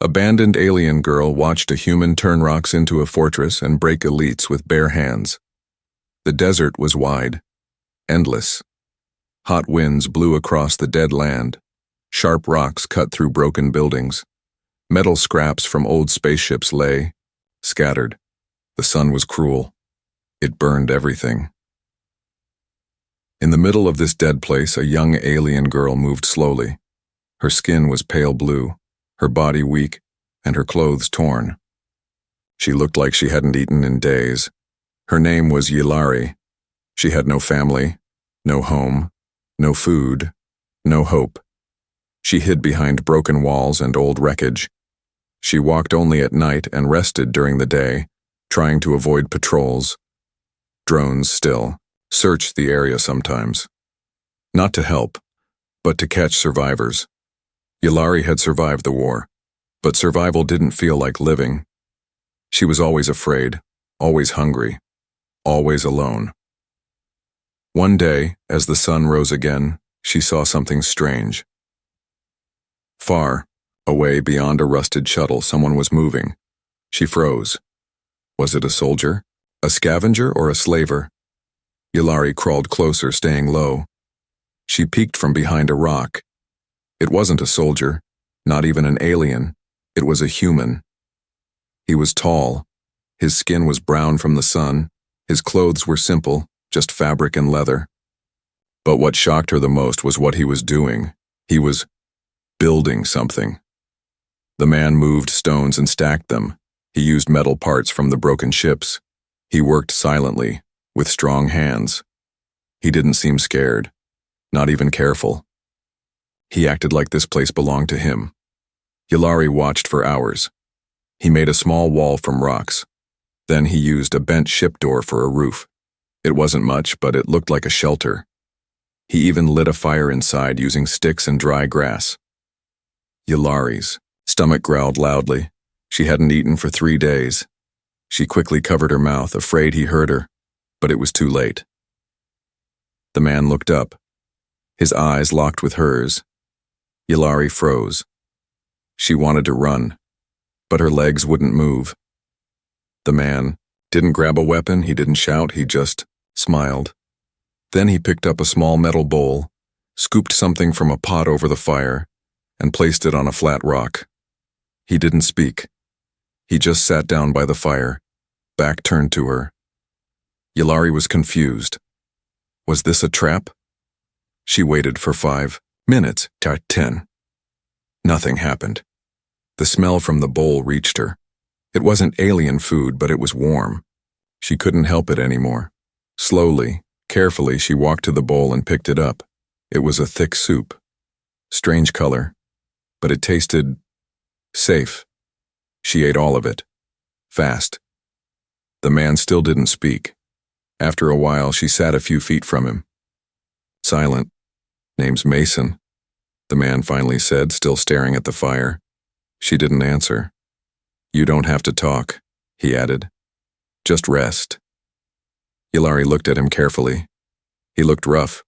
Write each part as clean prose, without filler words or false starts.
Abandoned alien girl watched a human turn rocks into a fortress and break elites with bare hands. The desert was wide, endless. Hot winds blew across the dead land. Sharp rocks cut through broken buildings. Metal scraps from old spaceships lay, scattered. The sun was cruel. It burned everything. In the middle of this dead place, a young alien girl moved slowly. Her skin was pale blue, her body weak, and her clothes torn. She looked like she hadn't eaten in days. Her name was Yilari. She had no family, no home, no food, no hope. She hid behind broken walls and old wreckage. She walked only at night and rested during the day, trying to avoid patrols. Drones still searched the area sometimes. Not to help, but to catch survivors. Yilari had survived the war, but survival didn't feel like living. She was always afraid, always hungry, always alone. One day, as the sun rose again, she saw something strange. Far, away beyond a rusted shuttle, someone was moving. She froze. Was it a soldier, a scavenger, or a slaver? Yilari crawled closer, staying low. She peeked from behind a rock. It wasn't a soldier, not even an alien. It was a human. He was tall. His skin was brown from the sun. His clothes were simple, just fabric and leather. But what shocked her the most was what he was doing. He was building something. The man moved stones and stacked them. He used metal parts from the broken ships. He worked silently, with strong hands. He didn't seem scared, not even careful. He acted like this place belonged to him. Yilari watched for hours. He made a small wall from rocks. Then he used a bent ship door for a roof. It wasn't much, but it looked like a shelter. He even lit a fire inside using sticks and dry grass. Yilari's stomach growled loudly. She hadn't eaten for 3 days. She quickly covered her mouth, afraid he heard her, but it was too late. The man looked up. His eyes locked with hers. Yilari froze. She wanted to run, but her legs wouldn't move. The man didn't grab a weapon, he didn't shout, he just smiled. Then he picked up a small metal bowl, scooped something from a pot over the fire, and placed it on a flat rock. He didn't speak. He just sat down by the fire, back turned to her. Yilari was confused. Was this a trap? She waited for 5 minutes, 10. Nothing happened. The smell from the bowl reached her. It wasn't alien food, but it was warm. She couldn't help it anymore. Slowly, carefully, she walked to the bowl and picked it up. It was a thick soup. Strange color, but it tasted safe. She ate all of it. Fast. The man still didn't speak. After a while, she sat a few feet from him. Silent. Name's Mason, the man finally said, still staring at the fire. She didn't answer. You don't have to talk, he added. Just rest. Yilari looked at him carefully. He looked rough,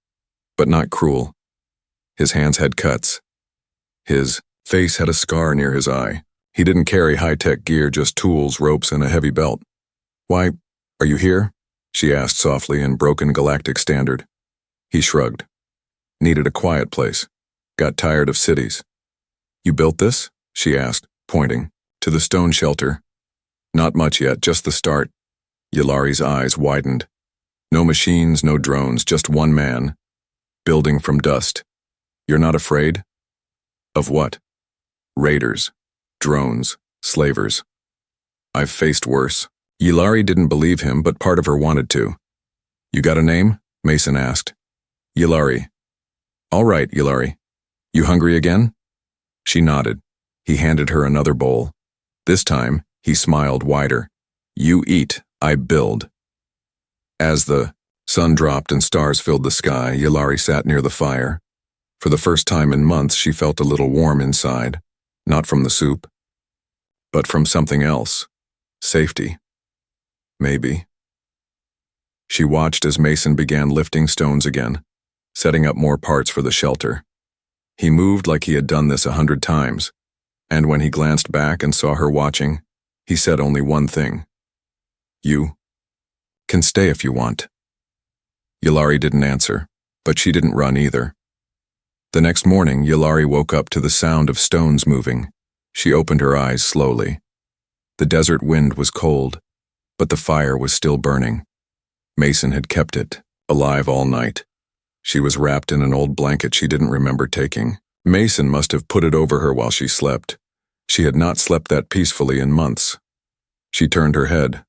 but not cruel. His hands had cuts. His face had a scar near his eye. He didn't carry high-tech gear, just tools, ropes, and a heavy belt. Why, are you here? She asked softly in broken galactic standard. He shrugged. Needed a quiet place. Got tired of cities. You built this? She asked, pointing to the stone shelter. Not much yet, just the start. Yilari's eyes widened. No machines, no drones, just one man. Building from dust. You're not afraid? Of what? Raiders. Drones. Slavers. I've faced worse. Yilari didn't believe him, but part of her wanted to. You got a name? Mason asked. Yilari. All right, Yilari. You hungry again? She nodded. He handed her another bowl. This time, he smiled wider. You eat, I build. As the sun dropped and stars filled the sky, Yilari sat near the fire. For the first time in months, she felt a little warm inside. Not from the soup, but from something else. Safety. Maybe. She watched as Mason began lifting stones again, setting up more parts for the shelter. He moved like he had done this 100 times. And when he glanced back and saw her watching, he said only one thing. You can stay if you want. Yulari didn't answer, but she didn't run either. The next morning, Yulari woke up to the sound of stones moving. She opened her eyes slowly. The desert wind was cold, but the fire was still burning. Mason had kept it alive all night. She was wrapped in an old blanket she didn't remember taking. Mason must have put it over her while she slept. She had not slept that peacefully in months. She turned her head.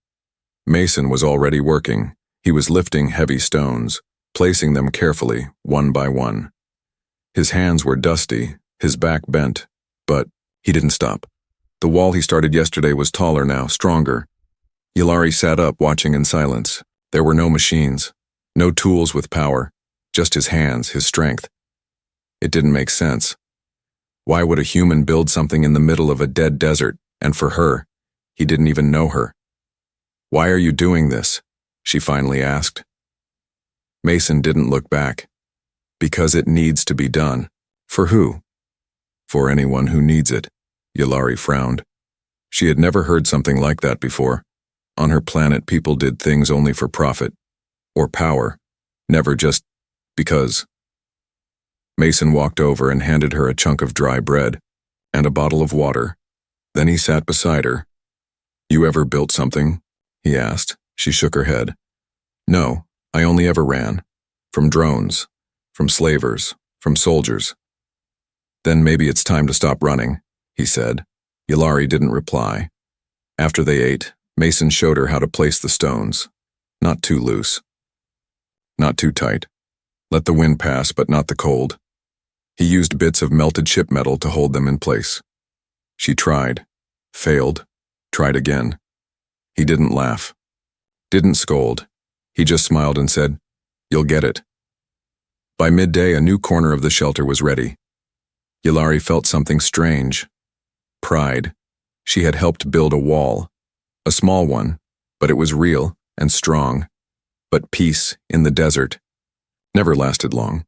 Mason was already working. He was lifting heavy stones, placing them carefully, one by one. His hands were dusty, his back bent, but he didn't stop. The wall he started yesterday was taller now, stronger. Yulari sat up, watching in silence. There were no machines, no tools with power, just his hands, his strength. It didn't make sense. Why would a human build something in the middle of a dead desert, and for her? He didn't even know her. "Why are you doing this?" she finally asked. Mason didn't look back. "Because it needs to be done." "For who?" "For anyone who needs it," Yulari frowned. She had never heard something like that before. On her planet, people did things only for profit. Or power. Never just because. Mason walked over and handed her a chunk of dry bread and a bottle of water. Then he sat beside her. "You ever built something?" he asked. She shook her head. "No, I only ever ran. From drones, from slavers, from soldiers." "Then maybe it's time to stop running," he said. Yulari didn't reply. After they ate, Mason showed her how to place the stones. Not too loose. Not too tight. Let the wind pass, but not the cold. He used bits of melted ship metal to hold them in place. She tried, failed, tried again. He didn't laugh. Didn't scold. He just smiled and said, "You'll get it." By midday, a new corner of the shelter was ready. Yulari felt something strange. Pride. She had helped build a wall. A small one, but it was real and strong. But peace in the desert never lasted long.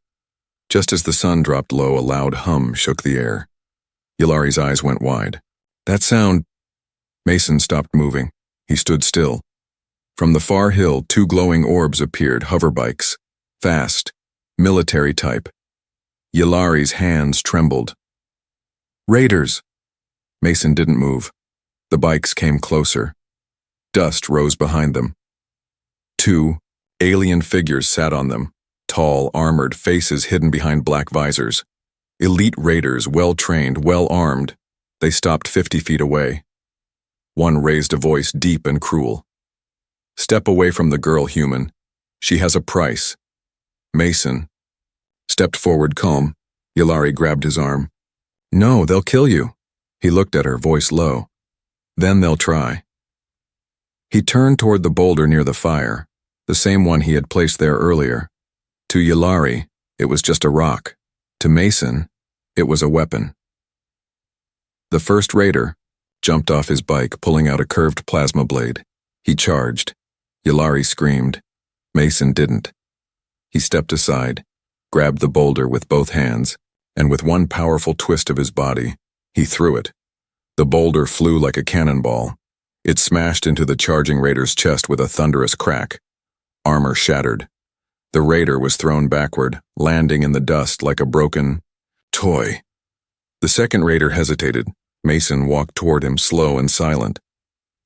Just as the sun dropped low, a loud hum shook the air. Yulari's eyes went wide. "That sound—" Mason stopped moving. He stood still. From the far hill, two glowing orbs appeared, hoverbikes. Fast, military type. Yulari's hands trembled. "Raiders!" Mason didn't move. The bikes came closer. Dust rose behind them. Two alien figures sat on them, tall, armored, faces hidden behind black visors. Elite raiders, well-trained, well-armed. They stopped 50 feet away. One raised a voice deep and cruel. "Step away from the girl, human. She has a price." Mason stepped forward, calm. Yulari grabbed his arm. "No, they'll kill you." He looked at her, voice low. "Then they'll try." He turned toward the boulder near the fire, the same one he had placed there earlier. To Yulari, it was just a rock. To Mason, it was a weapon. The first raider jumped off his bike, pulling out a curved plasma blade. He charged. Yulari screamed. Mason didn't. He stepped aside, grabbed the boulder with both hands, and with one powerful twist of his body, he threw it. The boulder flew like a cannonball. It smashed into the charging raider's chest with a thunderous crack. Armor shattered. The raider was thrown backward, landing in the dust like a broken toy. The second raider hesitated. Mason walked toward him, slow and silent.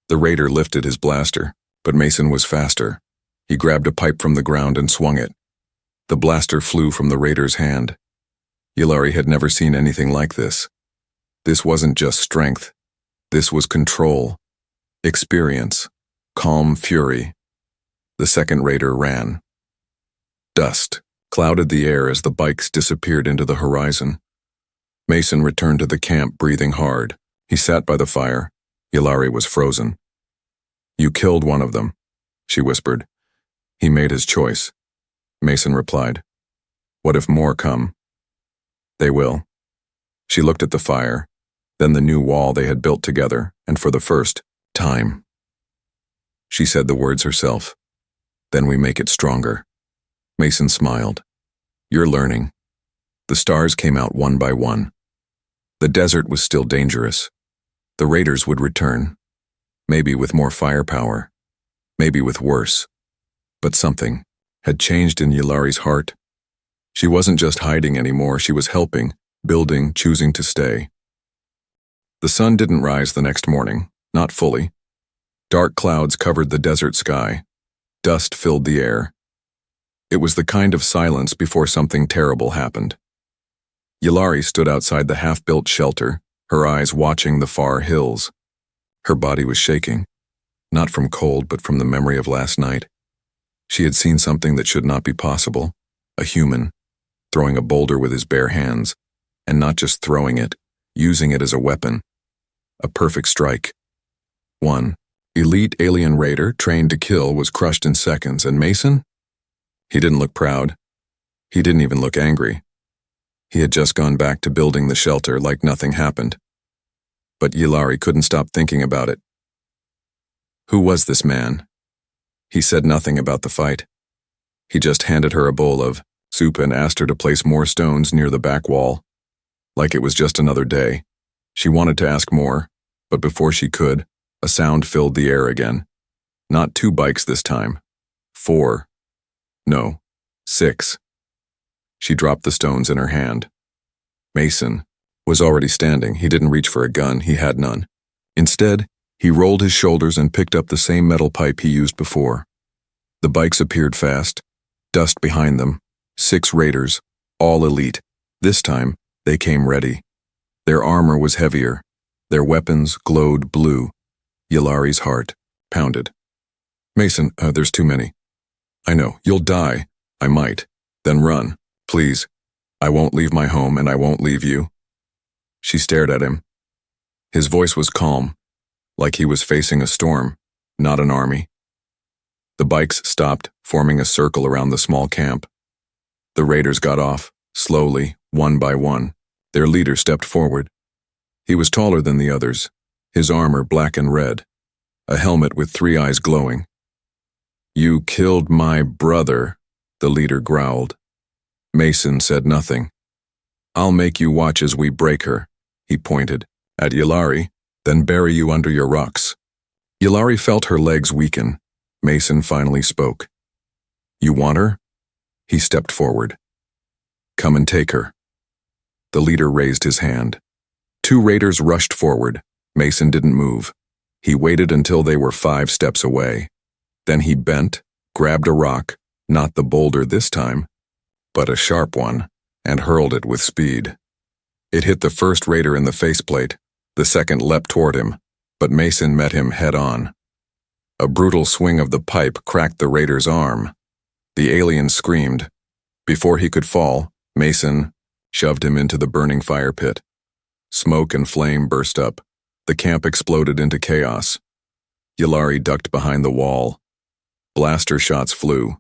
The raider lifted his blaster, but Mason was faster. He grabbed a pipe from the ground and swung it. The blaster flew from the raider's hand. Yulari had never seen anything like this. This wasn't just strength. This was control, experience, calm fury. The second raider ran. Dust clouded the air as the bikes disappeared into the horizon. Mason returned to the camp, breathing hard. He sat by the fire. Yulari was frozen. "You killed one of them," she whispered. "He made his choice." Mason replied, "What if more come?" "They will." She looked at the fire, then the new wall they had built together, and for the first time, she said the words herself. "Then we make it stronger." Mason smiled. "You're learning." The stars came out one by one. The desert was still dangerous. The raiders would return. Maybe with more firepower. Maybe with worse. But something had changed in Yulari's heart. She wasn't just hiding anymore, she was helping, building, choosing to stay. The sun didn't rise the next morning, not fully. Dark clouds covered the desert sky. Dust filled the air. It was the kind of silence before something terrible happened. Yulari stood outside the half-built shelter, her eyes watching the far hills. Her body was shaking, not from cold but from the memory of last night. She had seen something that should not be possible, a human, throwing a boulder with his bare hands, and not just throwing it, using it as a weapon. A perfect strike. One elite alien raider trained to kill was crushed in seconds, and Mason? He didn't look proud. He didn't even look angry. He had just gone back to building the shelter like nothing happened. But Yulari couldn't stop thinking about it. Who was this man? He said nothing about the fight. He just handed her a bowl of soup and asked her to place more stones near the back wall. Like it was just another day. She wanted to ask more, but before she could, a sound filled the air again. Not 2 bikes this time. 4. No, 6. She dropped the stones in her hand. Mason was already standing. He didn't reach for a gun, he had none. Instead, he rolled his shoulders and picked up the same metal pipe he used before. The bikes appeared fast, dust behind them, 6 raiders, all elite. This time, they came ready. Their armor was heavier. Their weapons glowed blue. Yulari's heart pounded. Mason, there's too many. I know, you'll die. I might. Then run, please. I won't leave my home and I won't leave you. She stared at him. His voice was calm, like he was facing a storm, not an army. The bikes stopped, forming a circle around the small camp. The raiders got off, slowly, one by one. Their leader stepped forward. He was taller than the others, his armor black and red, a helmet with 3 eyes glowing. You killed my brother, the leader growled. Mason said nothing. I'll make you watch as we break her, he pointed, at Yulari, then bury you under your rocks. Yulari felt her legs weaken. Mason finally spoke. You want her? He stepped forward. Come and take her. The leader raised his hand. 2 raiders rushed forward. Mason didn't move. He waited until they were 5 steps away. Then he bent, grabbed a rock, not the boulder this time, but a sharp one, and hurled it with speed. It hit the first raider in the faceplate. The second leapt toward him, but Mason met him head-on. A brutal swing of the pipe cracked the raider's arm. The alien screamed. Before he could fall, Mason shoved him into the burning fire pit. Smoke and flame burst up. The camp exploded into chaos. Yulari ducked behind the wall. Blaster shots flew.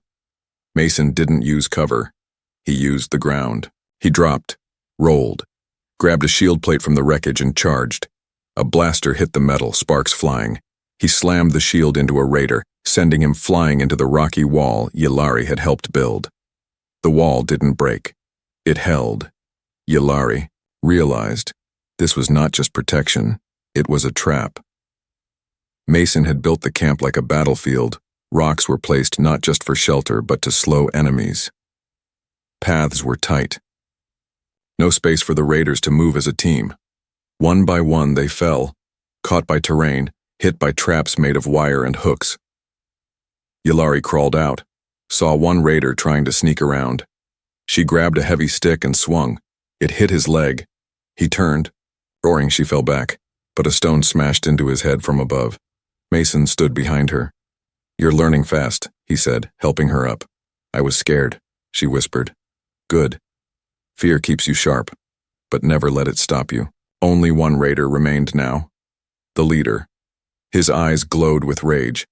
Mason didn't use cover. He used the ground. He dropped, rolled, grabbed a shield plate from the wreckage and charged. A blaster hit the metal, sparks flying. He slammed the shield into a raider, sending him flying into the rocky wall Yulari had helped build. The wall didn't break. It held. Yulari realized this was not just protection, it was a trap. Mason had built the camp like a battlefield. Rocks were placed not just for shelter, but to slow enemies. Paths were tight. No space for the raiders to move as a team. One by one they fell, caught by terrain, hit by traps made of wire and hooks. Yulari crawled out, saw one raider trying to sneak around. She grabbed a heavy stick and swung. It hit his leg. He turned. Roaring, she fell back, but a stone smashed into his head from above. Mason stood behind her. You're learning fast, he said, helping her up. I was scared, she whispered. Good. Fear keeps you sharp, but never let it stop you. Only one raider remained now. The leader. His eyes glowed with rage.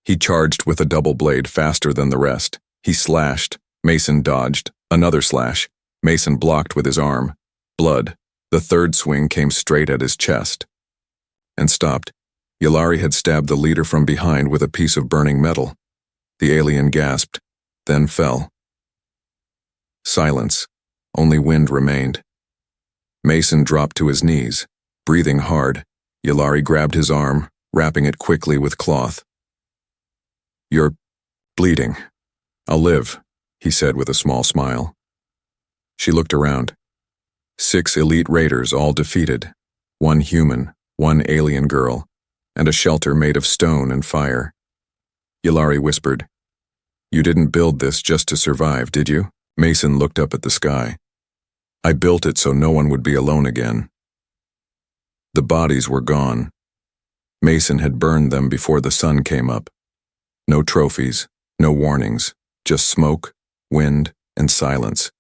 He charged with a double blade faster than the rest. He slashed. Mason dodged. Another slash. Mason blocked with his arm. Blood. The third swing came straight at his chest. And stopped. Yulari had stabbed the leader from behind with a piece of burning metal. The alien gasped, then fell. Silence. Only wind remained. Mason dropped to his knees. Breathing hard, Yulari grabbed his arm, wrapping it quickly with cloth. "You're bleeding. I'll live," he said with a small smile. She looked around. 6 elite raiders, all defeated. 1 human, 1 alien girl, and a shelter made of stone and fire. Yulari whispered, "You didn't build this just to survive, did you?" Mason looked up at the sky. "I built it so no one would be alone again." The bodies were gone. Mason had burned them before the sun came up. No trophies, no warnings, just smoke, wind, and silence.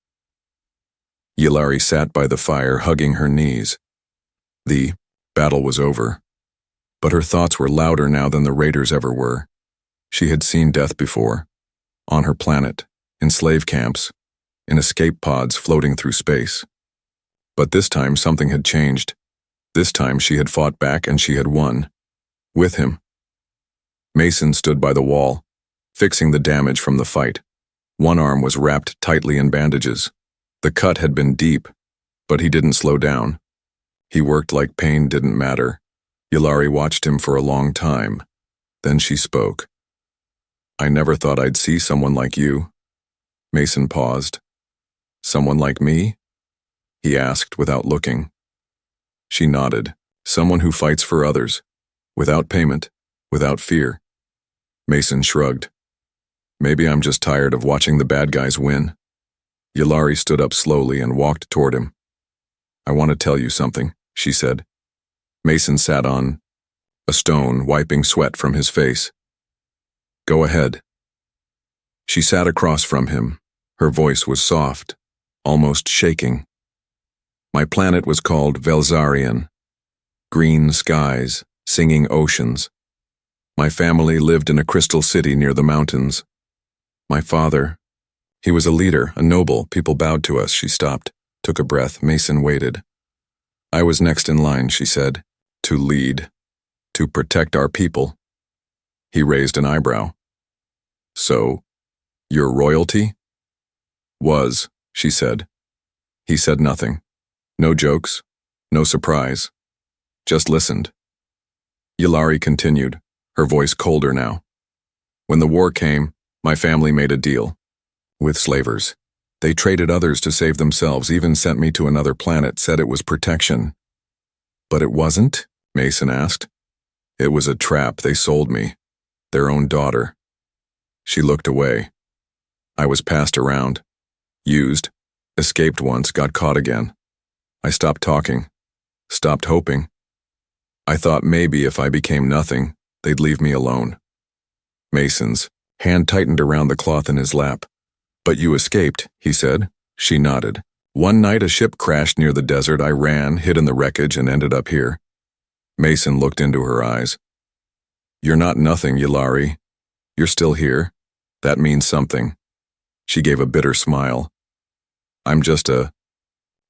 Yulari sat by the fire, hugging her knees. The battle was over. But her thoughts were louder now than the raiders ever were. She had seen death before. On her planet, in slave camps, in escape pods floating through space. But this time something had changed. This time she had fought back and she had won. With him. Mason stood by the wall, fixing the damage from the fight. One arm was wrapped tightly in bandages. The cut had been deep, but he didn't slow down. He worked like pain didn't matter. Yulari watched him for a long time. Then she spoke. "I never thought I'd see someone like you." Mason paused. "Someone like me?" he asked without looking. She nodded. "Someone who fights for others, without payment, without fear." Mason shrugged. "Maybe I'm just tired of watching the bad guys win." Yulari stood up slowly and walked toward him. "I want to tell you something," she said. Mason sat on a stone, wiping sweat from his face. "Go ahead." She sat across from him. Her voice was soft, almost shaking. "My planet was called Velzarian. Green skies, singing oceans. My family lived in a crystal city near the mountains. My father, he was a leader, a noble. People bowed to us." She stopped, took a breath. Mason waited. "I was next in line," she said, "to lead, to protect our people." He raised an eyebrow. "So, you're royalty?" "Was," she said. He said nothing. No jokes, no surprise. Just listened. Yulari continued, her voice colder now. "When the war came, my family made a deal. With slavers. They traded others to save themselves, even sent me to another planet, said it was protection." "But it wasn't?" Mason asked. "It was a trap. They sold me. Their own daughter." She looked away. "I was passed around. Used. Escaped once, got caught again. I stopped talking. Stopped hoping. I thought maybe if I became nothing, they'd leave me alone." Mason's hand tightened around the cloth in his lap. "But you escaped," he said. She nodded. "One night a ship crashed near the desert. I ran, hid in the wreckage, and ended up here." Mason looked into her eyes. "You're not nothing, Yulari. You're still here. That means something." She gave a bitter smile. "I'm just a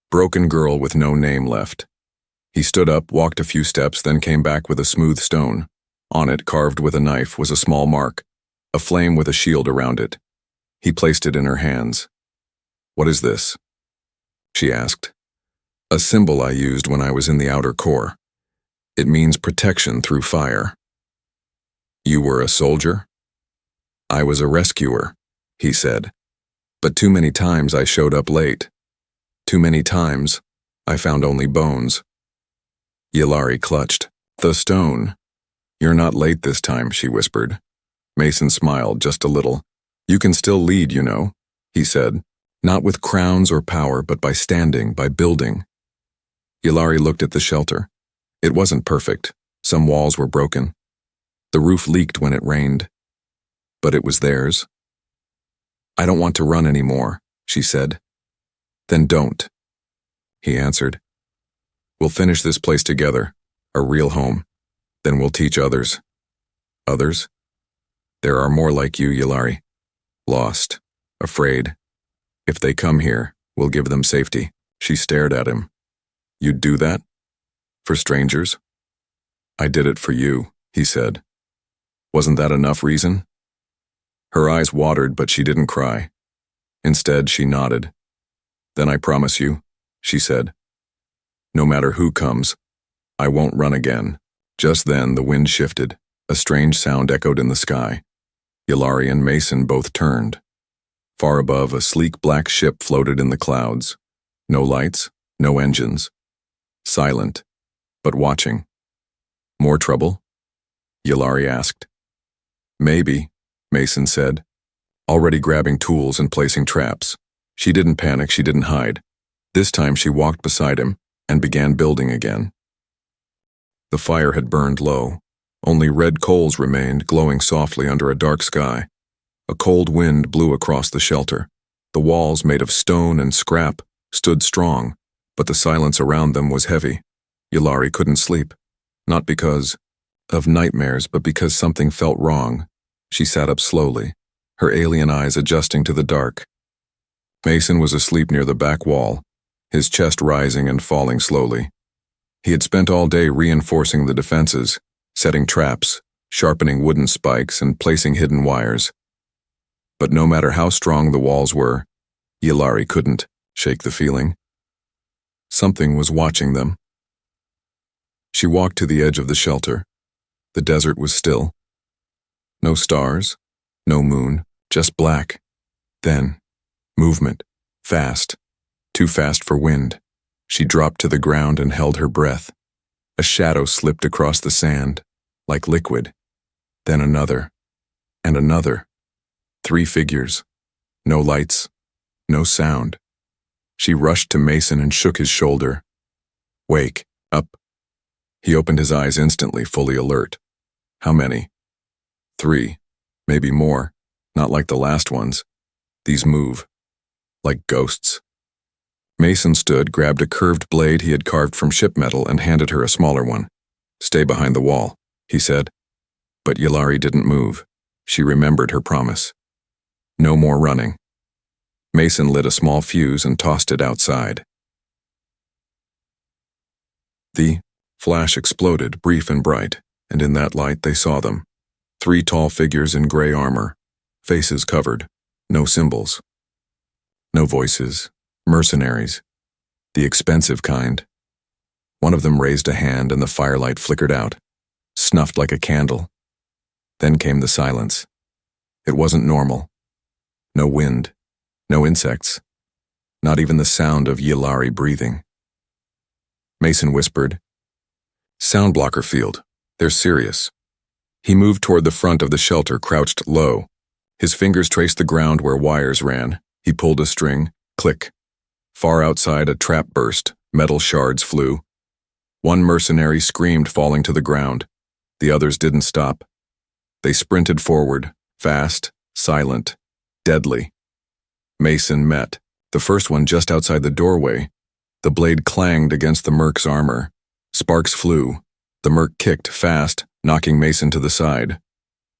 broken girl with no name left." He stood up, walked a few steps, then came back with a smooth stone. On it, carved with a knife, was a small mark, a flame with a shield around it. He placed it in her hands. "What is this?" she asked. "A symbol I used when I was in the outer core. It means protection through fire." "You were a soldier?" "I was a rescuer," he said. "But too many times I showed up late. Too many times I found only bones." Yulari clutched. "The stone." "You're not late this time," she whispered. Mason smiled just a little. "You can still lead, you know," he said. "Not with crowns or power, but by standing, by building." Yulari looked at the shelter. It wasn't perfect. Some walls were broken. The roof leaked when it rained. But it was theirs. "I don't want to run anymore," she said. "Then don't," he answered. "We'll finish this place together, a real home. Then we'll teach others." "Others?" "There are more like you, Yulari. Lost, afraid. If they come here, we'll give them safety." She stared at him. "You'd do that? For strangers?" "I did it for you," he said. "Wasn't that enough reason?" Her eyes watered, but she didn't cry. Instead, she nodded. "Then I promise you," she said. No matter who comes, I won't run again. Just then, the wind shifted. A strange sound echoed in the sky. Yulari and Mason both turned. Far above, a sleek black ship floated in the clouds. No lights, no engines. Silent, but watching. More trouble? Yulari asked. Maybe, Mason said, already grabbing tools and placing traps. She didn't panic, she didn't hide. This time she walked beside him and began building again. The fire had burned low. Only red coals remained, glowing softly under a dark sky. A cold wind blew across the shelter. The walls, made of stone and scrap, stood strong, but the silence around them was heavy. Yulari couldn't sleep, not because of nightmares, but because something felt wrong. She sat up slowly, her alien eyes adjusting to the dark. Mason was asleep near the back wall, his chest rising and falling slowly. He had spent all day reinforcing the defenses, setting traps, sharpening wooden spikes, and placing hidden wires. But no matter how strong the walls were, Yulari couldn't shake the feeling. Something was watching them. She walked to the edge of the shelter. The desert was still. No stars, no moon, just black. Then, movement, fast, too fast for wind. She dropped to the ground and held her breath. A shadow slipped across the sand, like liquid. Then another, and another. 3 figures. No lights, no sound. She rushed to Mason and shook his shoulder. Wake, up. He opened his eyes instantly, fully alert. How many? 3, maybe more. Not like the last ones. These move, like ghosts. Mason stood, grabbed a curved blade he had carved from ship metal, and handed her a smaller one. Stay behind the wall, he said. But Yulari didn't move. She remembered her promise. No more running. Mason lit a small fuse and tossed it outside. The flash exploded, brief and bright, and in that light they saw them. 3 tall figures in gray armor, faces covered, no symbols. No voices, mercenaries, the expensive kind. One of them raised a hand and the firelight flickered out, snuffed like a candle. Then came the silence. It wasn't normal. No wind, no insects, not even the sound of Yulari breathing. Mason whispered, "Sound blocker field. They're serious." He moved toward the front of the shelter, crouched low. His fingers traced the ground where wires ran. He pulled a string. Click. Far outside, a trap burst. Metal shards flew. One mercenary screamed, falling to the ground. The others didn't stop. They sprinted forward, fast, silent, deadly. Mason met. The first one just outside the doorway. The blade clanged against the merc's armor. Sparks flew. The merc kicked fast, knocking Mason to the side.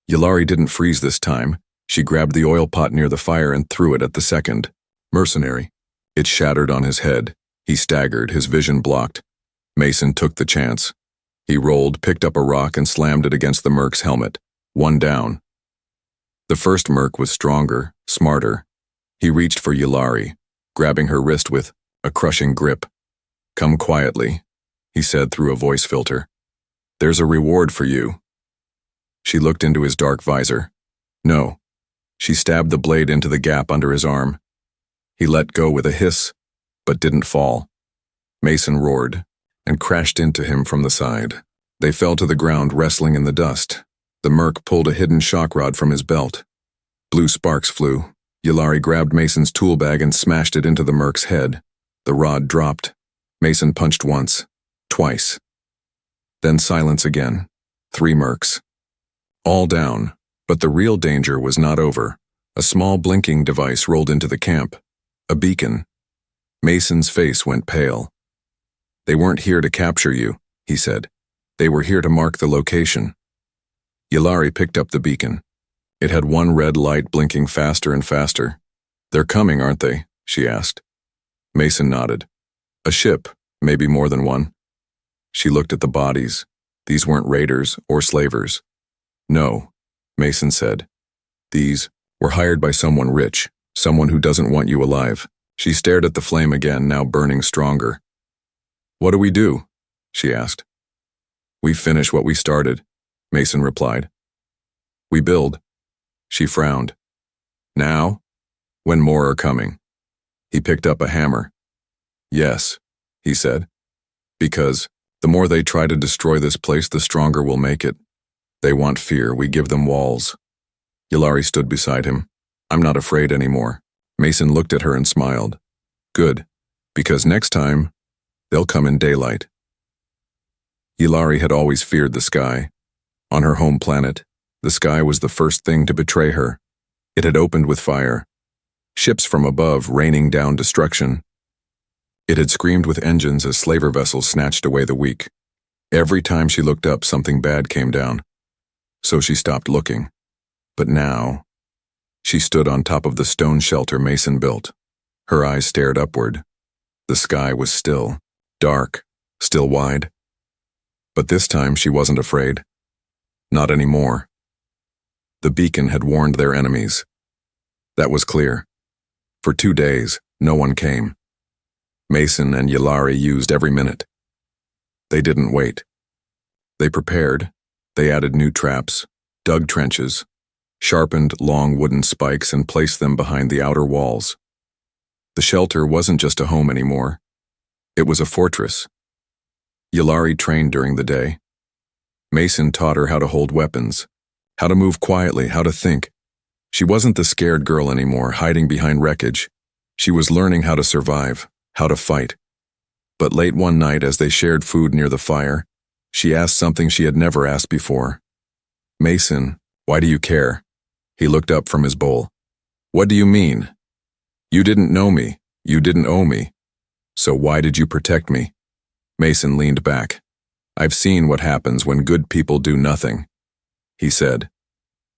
Yulari didn't freeze this time. She grabbed the oil pot near the fire and threw it at the second mercenary. It shattered on his head. He staggered, his vision blocked. Mason took the chance. He rolled, picked up a rock, and slammed it against the merc's helmet. 1 down. The first merc was stronger, smarter. He reached for Yulari, grabbing her wrist with a crushing grip. "Come quietly," he said through a voice filter. "There's a reward for you." She looked into his dark visor. No. She stabbed the blade into the gap under his arm. He let go with a hiss, but didn't fall. Mason roared and crashed into him from the side. They fell to the ground, wrestling in the dust. The merc pulled a hidden shock rod from his belt. Blue sparks flew. Yulari grabbed Mason's tool bag and smashed it into the merc's head. The rod dropped. Mason punched once, twice. Then silence again. 3 mercs. All down, but the real danger was not over. A small blinking device rolled into the camp. A beacon. Mason's face went pale. "They weren't here to capture you," he said. "They were here to mark the location." Yulari picked up the beacon. It had 1 red light blinking faster and faster. "They're coming, aren't they?" she asked. Mason nodded. "A ship, maybe more than one." She looked at the bodies. These weren't raiders or slavers. "No," Mason said. "These were hired by someone rich, someone who doesn't want you alive." She stared at the flame again, now burning stronger. "What do we do?" she asked. "We finish what we started," Mason replied. "We build." She frowned. "Now? When more are coming?" He picked up a hammer. "Yes," he said, "because the more they try to destroy this place, the stronger we'll make it. They want fear, we give them walls." Yulari stood beside him. "I'm not afraid anymore." Mason looked at her and smiled. "Good, because next time, they'll come in daylight." Yulari had always feared the sky. On her home planet, the sky was the first thing to betray her. It had opened with fire, ships from above raining down destruction. It had screamed with engines as slaver vessels snatched away the weak. Every time she looked up, something bad came down. So she stopped looking. But now, she stood on top of the stone shelter Mason built. Her eyes stared upward. The sky was still, dark, still wide. But this time she wasn't afraid. Not anymore. The beacon had warned their enemies. That was clear. For 2 days, no one came. Mason and Yulari used every minute. They didn't wait. They prepared. They added new traps, dug trenches, sharpened long wooden spikes and placed them behind the outer walls. The shelter wasn't just a home anymore. It was a fortress. Yulari trained during the day. Mason taught her how to hold weapons, how to move quietly, how to think. She wasn't the scared girl anymore, hiding behind wreckage. She was learning how to survive, how to fight. But late one night, as they shared food near the fire, she asked something she had never asked before. "Mason, why do you care?" He looked up from his bowl. "What do you mean? You didn't know me. You didn't owe me. So why did you protect me?" Mason leaned back. "I've seen what happens when good people do nothing," he said.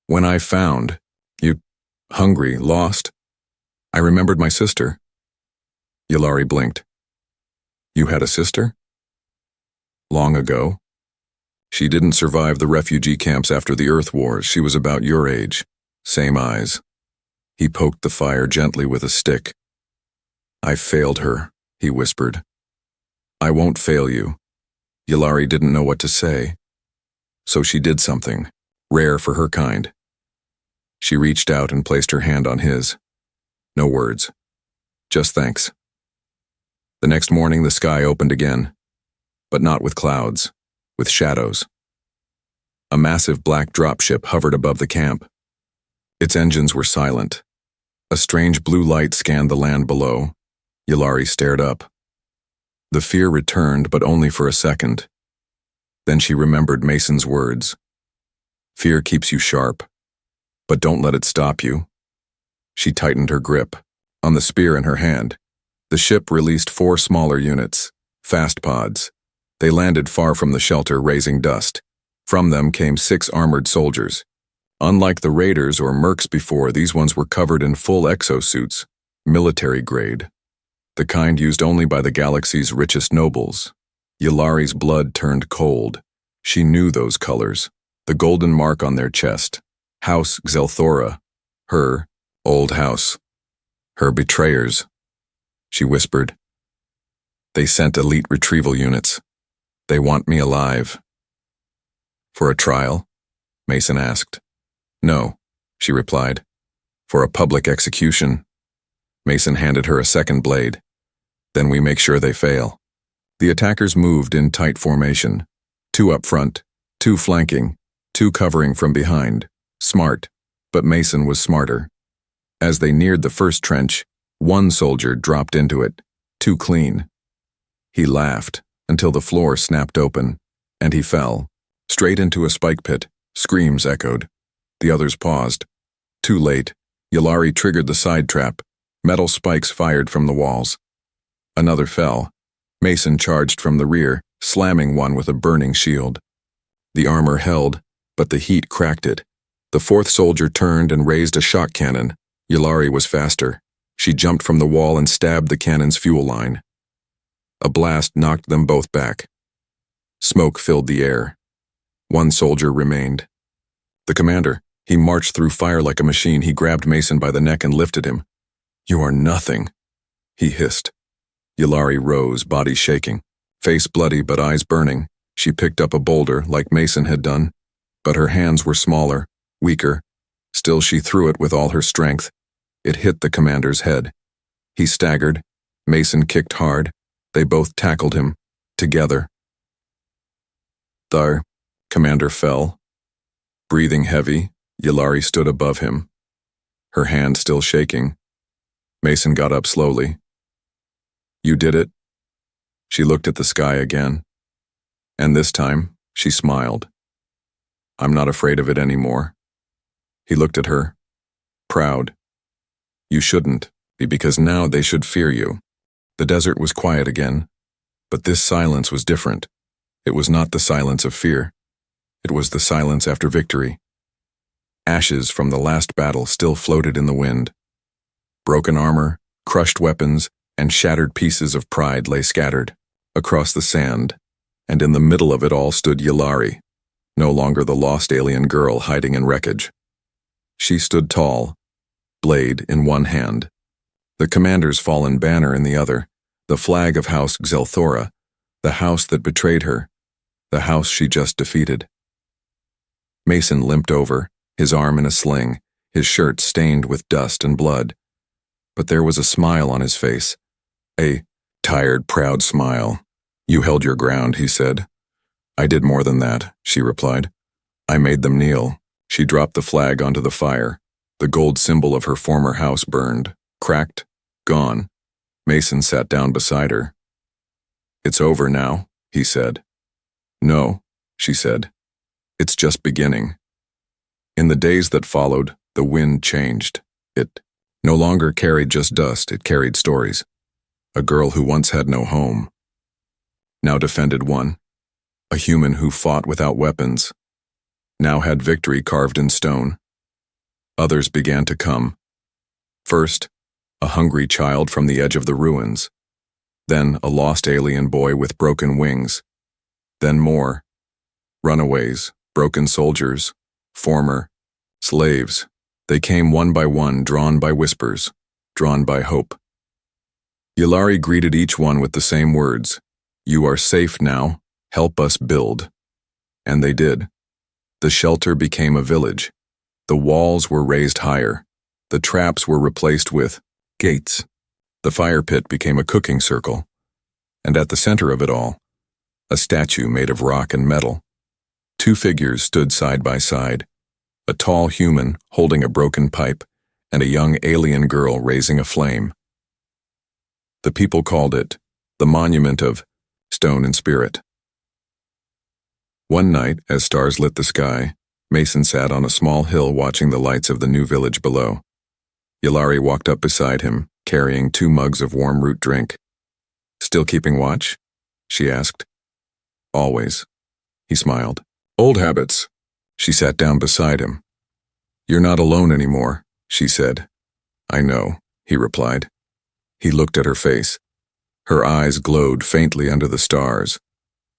"When I found you, hungry, lost, I remembered my sister." Yulari blinked. "You had a sister?" "Long ago. She didn't survive the refugee camps after the Earth Wars. She was about your age. Same eyes." He poked the fire gently with a stick. "I failed her," he whispered. "I won't fail you." Yulari didn't know what to say. So she did something, rare for her kind. She reached out and placed her hand on his. No words. Just thanks. The next morning the sky opened again, but not with clouds, with shadows. A massive black dropship hovered above the camp. Its engines were silent. A strange blue light scanned the land below. Yulari stared up. The fear returned, but only for a second. Then she remembered Mason's words. "Fear keeps you sharp, but don't let it stop you." She tightened her grip. On the spear in her hand, the ship released 4 smaller units, fast pods. They landed far from the shelter, raising dust. From them came 6 armored soldiers. Unlike the raiders or mercs before, these ones were covered in full exosuits, military grade. The kind used only by the galaxy's richest nobles. Yulari's blood turned cold. She knew those colors, the golden mark on their chest. House Xelthora. Her old house. Her betrayers. She whispered. "They sent elite retrieval units. They want me alive." "For a trial?" Mason asked. "No," she replied. "For a public execution." Mason handed her a second blade. "Then we make sure they fail." The attackers moved in tight formation. 2 up front, 2 flanking, 2 covering from behind. Smart, but Mason was smarter. As they neared the first trench, 1 soldier dropped into it, too clean. He laughed until the floor snapped open, and he fell, straight into a spike pit. Screams echoed. The others paused. Too late, Yulari triggered the side trap. Metal spikes fired from the walls. Another fell. Mason charged from the rear, slamming one with a burning shield. The armor held, but the heat cracked it. The 4th soldier turned and raised a shock cannon. Yulari was faster. She jumped from the wall and stabbed the cannon's fuel line. A blast knocked them both back. Smoke filled the air. 1 soldier remained. The commander. He marched through fire like a machine. He grabbed Mason by the neck and lifted him. "You are nothing," he hissed. Yulari rose, body shaking. Face bloody but eyes burning, she picked up a boulder like Mason had done, but her hands were smaller, weaker. Still she threw it with all her strength. It hit the commander's head. He staggered. Mason kicked hard. They both tackled him, together. The commander fell. Breathing heavy, Yulari stood above him, her hand still shaking. Mason got up slowly. "You did it?" She looked at the sky again, and this time she smiled. "I'm not afraid of it anymore." He looked at her, proud. "You shouldn't be, because now they should fear you." The desert was quiet again, but this silence was different. It was not the silence of fear. It was the silence after victory. Ashes from the last battle still floated in the wind. Broken armor, crushed weapons, and shattered pieces of pride lay scattered across the sand, and in the middle of it all stood Yulari, no longer the lost alien girl hiding in wreckage. She stood tall, blade in one hand, the commander's fallen banner in the other, the flag of House Xelthora, the house that betrayed her, the house she just defeated. Mason limped over, his arm in a sling, his shirt stained with dust and blood. But there was a smile on his face, a tired, proud smile. "You held your ground," he said. "I did more than that," she replied. "I made them kneel." She dropped the flag onto the fire. The gold symbol of her former house burned, cracked, gone. Mason sat down beside her. "It's over now," he said. "No," she said. "It's just beginning." In the days that followed, the wind changed. It no longer carried just dust, it carried stories. A girl who once had no home now defended one. A human who fought without weapons now had victory carved in stone. Others began to come. First, a hungry child from the edge of the ruins. Then a lost alien boy with broken wings. Then more. Runaways, broken soldiers, former slaves. They came one by one, drawn by whispers, drawn by hope. Yulari greeted each one with the same words, "You are safe now, help us build." And they did. The shelter became a village. The walls were raised higher. The traps were replaced with gates. The fire pit became a cooking circle. And at the center of it all, a statue made of rock and metal. Two figures stood side by side, a tall human holding a broken pipe and a young alien girl raising a flame. The people called it the Monument of Stone and Spirit. One night, as stars lit the sky, Mason sat on a small hill watching the lights of the new village below. Yulari walked up beside him, carrying 2 mugs of warm root drink. "Still keeping watch?" she asked. "Always." He smiled. "Old habits." She sat down beside him. "You're not alone anymore," she said. "I know," he replied. He looked at her face. Her eyes glowed faintly under the stars.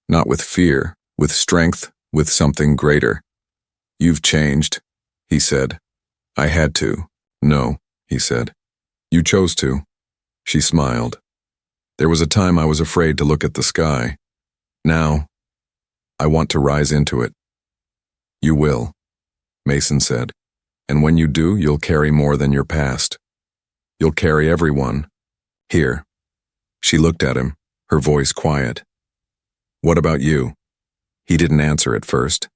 Not with fear, with strength, with something greater. "You've changed," he said. "I had to." "No," he said. "You chose to." She smiled. "There was a time I was afraid to look at the sky. Now, I want to rise into it." "You will," Mason said. "And when you do, you'll carry more than your past. You'll carry everyone. Here." She looked at him, her voice quiet. "What about you?" He didn't answer at first.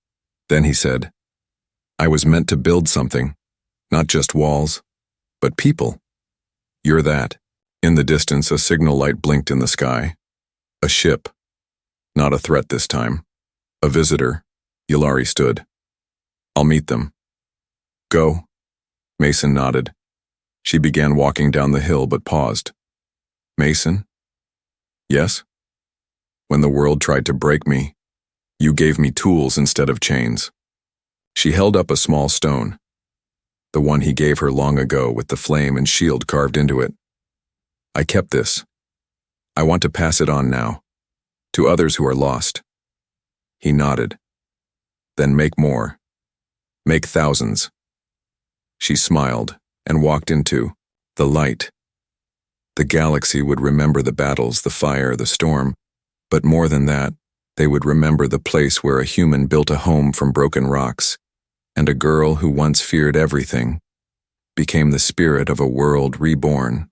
Then he said, "I was meant to build something, not just walls, but people. You're that." In the distance, a signal light blinked in the sky. A ship. Not a threat this time. A visitor. Yulari stood. "I'll meet them." "Go." Mason nodded. She began walking down the hill but paused. "Mason?" "Yes?" "When the world tried to break me, you gave me tools instead of chains." She held up a small stone, the one he gave her long ago with the flame and shield carved into it. "I kept this. I want to pass it on now, to others who are lost." He nodded. "Then make more. Make thousands." She smiled and walked into the light. The galaxy would remember the battles, the fire, the storm, But more than that, they would remember the place where a human built a home from broken rocks, and a girl who once feared everything became the spirit of a world reborn.